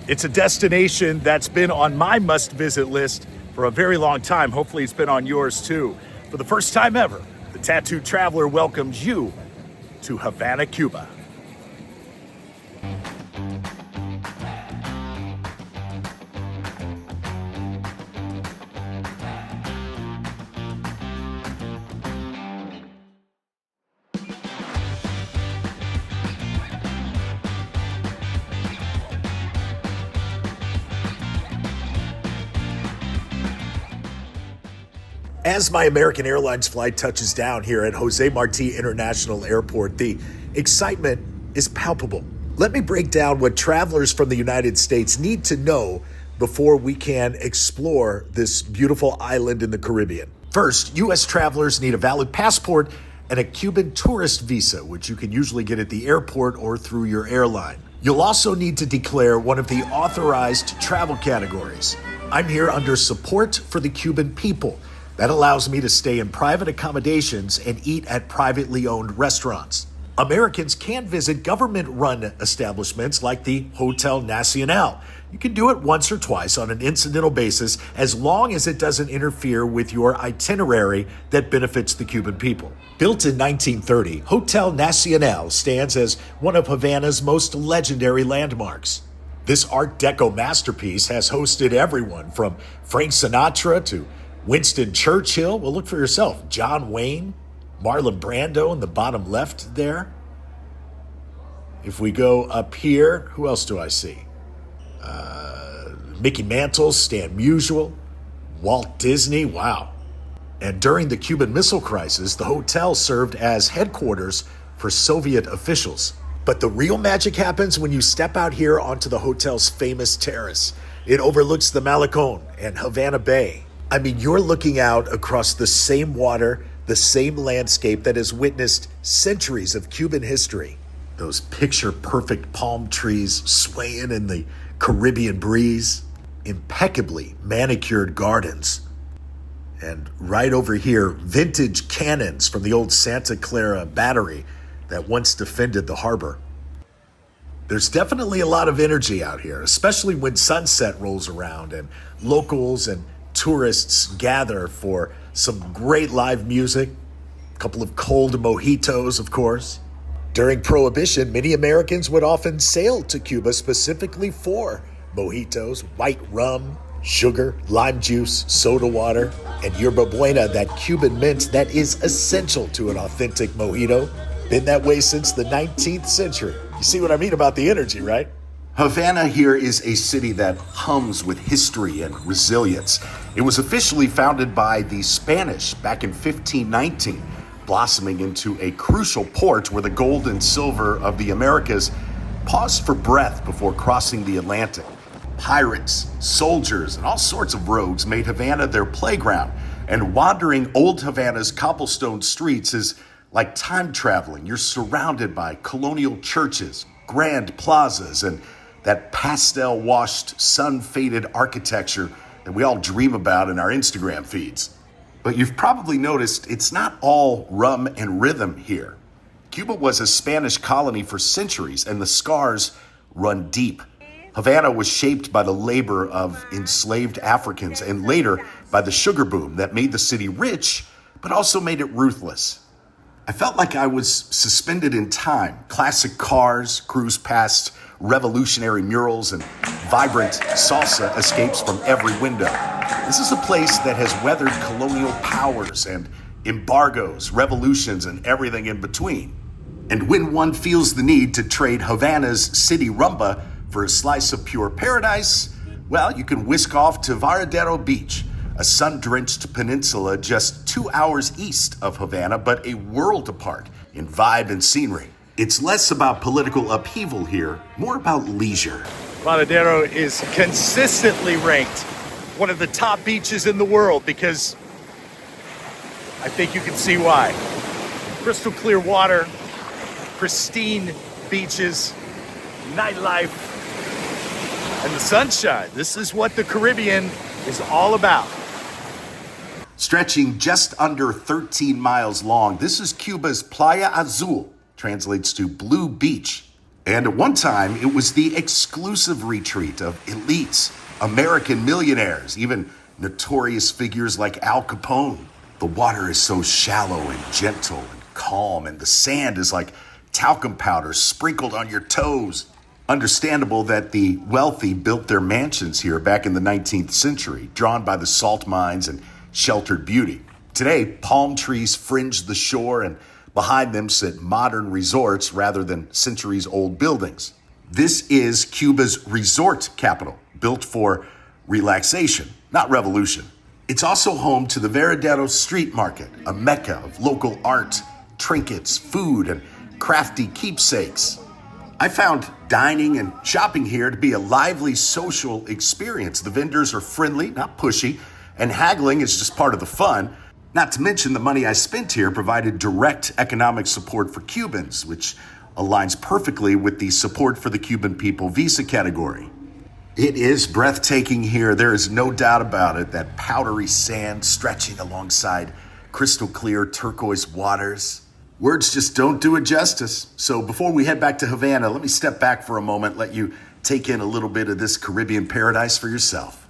It's a destination that's been on my must-visit list for a very long time. Hopefully it's been on yours too. For the first time ever, the Tattooed Traveler welcomes you to Havana, Cuba. As my American Airlines flight touches down here at Jose Marti International Airport, the excitement is palpable. Let me break down what travelers from the United States need to know before we can explore this beautiful island in the Caribbean. First, U.S. travelers need a valid passport and a Cuban tourist visa, which you can usually get at the airport or through your airline. You'll also need to declare one of the authorized travel categories. I'm here under support for the Cuban people. That allows me to stay in private accommodations and eat at privately owned restaurants. Americans can visit government-run establishments like the Hotel Nacional. You can do it once or twice on an incidental basis as long as it doesn't interfere with your itinerary that benefits the Cuban people. Built in 1930, Hotel Nacional stands as one of Havana's most legendary landmarks. This Art Deco masterpiece has hosted everyone from Frank Sinatra to Winston Churchill. Well, look for yourself. John Wayne, Marlon Brando in the bottom left there. If we go up here, who else do I see? Mickey Mantle, Stan Musial, Walt Disney, wow. And during the Cuban Missile Crisis, the hotel served as headquarters for Soviet officials. But the real magic happens when you step out here onto the hotel's famous terrace. It overlooks the Malecón and Havana Bay. I mean, you're looking out across the same water, the same landscape that has witnessed centuries of Cuban history. Those picture-perfect palm trees swaying in the Caribbean breeze, impeccably manicured gardens. And right over here, vintage cannons from the old Santa Clara battery that once defended the harbor. There's definitely a lot of energy out here, especially when sunset rolls around and locals and tourists gather for some great live music, a couple of cold mojitos, of course. During Prohibition, many Americans would often sail to Cuba specifically for mojitos, white rum, sugar, lime juice, soda water, and yerba buena, that Cuban mint that is essential to an authentic mojito. Been that way since the 19th century. You see what I mean about the energy, right? Havana here is a city that hums with history and resilience. It was officially founded by the Spanish back in 1519, blossoming into a crucial port where the gold and silver of the Americas paused for breath before crossing the Atlantic. Pirates, soldiers, and all sorts of rogues made Havana their playground, and wandering Old Havana's cobblestone streets is like time traveling. You're surrounded by colonial churches, grand plazas, and that pastel-washed, sun-faded architecture that we all dream about in our Instagram feeds. But you've probably noticed it's not all rum and rhythm here. Cuba was a Spanish colony for centuries, and the scars run deep. Havana was shaped by the labor of enslaved Africans and later by the sugar boom that made the city rich, but also made it ruthless. I felt like I was suspended in time. Classic cars cruise past revolutionary murals and vibrant salsa escapes from every window. This is a place that has weathered colonial powers and embargoes, revolutions, and everything in between. And when one feels the need to trade Havana's city rumba for a slice of pure paradise, well, you can whisk off to Varadero Beach, a sun-drenched peninsula just 2 hours east of Havana, but a world apart in vibe and scenery. It's less about political upheaval here, more about leisure. Varadero is consistently ranked one of the top beaches in the world because I think you can see why. Crystal clear water, pristine beaches, nightlife, and the sunshine. This is what the Caribbean is all about. Stretching just under 13 miles long, this is Cuba's Playa Azul, translates to Blue Beach. And at one time, it was the exclusive retreat of elites, American millionaires, even notorious figures like Al Capone. The water is so shallow and gentle and calm, and the sand is like talcum powder sprinkled on your toes. Understandable that the wealthy built their mansions here back in the 19th century, drawn by the salt mines and sheltered beauty. Today, palm trees fringe the shore, and behind them sit modern resorts rather than centuries-old buildings. This is Cuba's resort capital, built for relaxation, not revolution. It's also home to the Varadero Street Market, a mecca of local art, trinkets, food, and crafty keepsakes. I found dining and shopping here to be a lively social experience. The vendors are friendly, not pushy, and haggling is just part of the fun. Not to mention the money I spent here provided direct economic support for Cubans, which aligns perfectly with the support for the Cuban people visa category. It is breathtaking here. There is no doubt about it. That powdery sand stretching alongside crystal clear turquoise waters. Words just don't do it justice. So before we head back to Havana, let me step back for a moment, let you take in a little bit of this Caribbean paradise for yourself.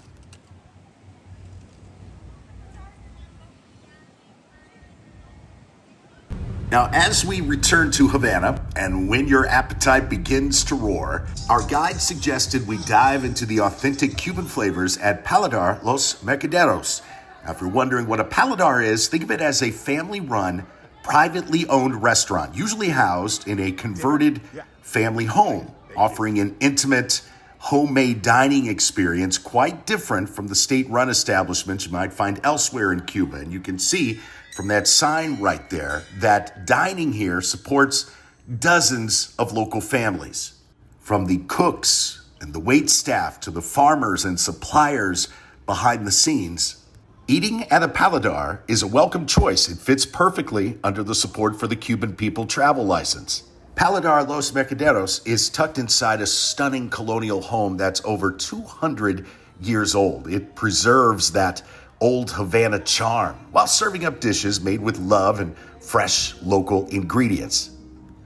Now, as we return to Havana, and when your appetite begins to roar, our guide suggested we dive into the authentic Cuban flavors at Paladar Los Mercaderos. Now, if you're wondering what a Paladar is, think of it as a family-run, privately owned restaurant, usually housed in a converted family home, offering an intimate, homemade dining experience quite different from the state-run establishments you might find elsewhere in Cuba. And you can see from that sign right there that dining here supports dozens of local families, from the cooks and the wait staff to the farmers and suppliers behind the scenes. Eating at a Paladar is a welcome choice. It fits perfectly under the support for the Cuban People travel license. Paladar Los Mercaderos is tucked inside a stunning colonial home that's over 200 years old. It preserves that Old Havana charm while serving up dishes made with love and fresh local ingredients.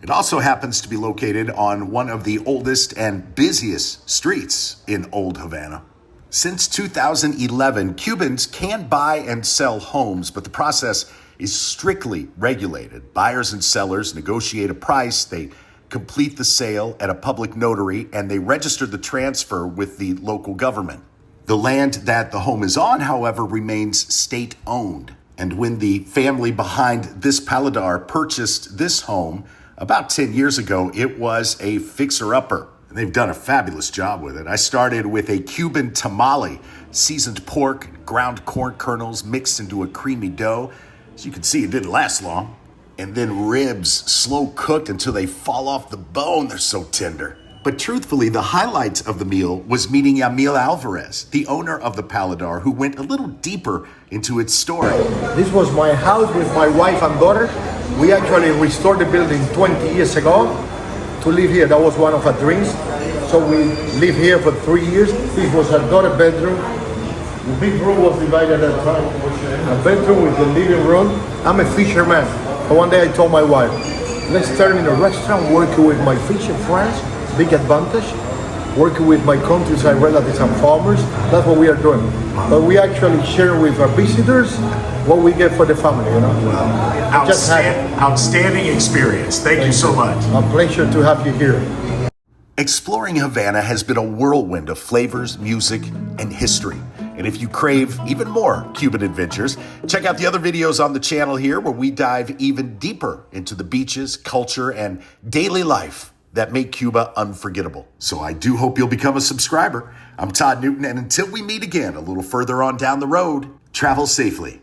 It also happens to be located on one of the oldest and busiest streets in Old Havana. Since 2011, Cubans can buy and sell homes, but the process is strictly regulated. Buyers and sellers negotiate a price, they complete the sale at a public notary, and they register the transfer with the local government. The land that the home is on, however, remains state-owned. And when the family behind this Paladar purchased this home about 10 years ago, it was a fixer-upper. And they've done a fabulous job with it. I started with a Cuban tamale, seasoned pork, ground corn kernels mixed into a creamy dough. As you can see, it didn't last long. And then ribs, slow cooked until they fall off the bone. They're so tender. But truthfully, the highlight of the meal was meeting Yamil Alvarez, the owner of the Paladar, who went a little deeper into its story. This was my house with my wife and daughter. We actually restored the building 20 years ago to live here. That was one of our dreams. So we lived here for 3 years. This was our daughter bedroom. The big room was divided at a time. A bedroom with the living room. I'm a fisherman. But one day I told my wife, let's turn in a restaurant working with my fishing friends. Big advantage. Working with my countryside relatives and farmers. That's what we are doing. But we actually share with our visitors what we get for the family, you know. Outstanding experience. Thank you so much. A pleasure to have you here. Exploring Havana has been a whirlwind of flavors, music, and history. And if you crave even more Cuban adventures, check out the other videos on the channel here where we dive even deeper into the beaches, culture, and daily life that make Cuba unforgettable. So I do hope you'll become a subscriber. I'm Todd Newton, and until we meet again a little further on down the road, travel safely.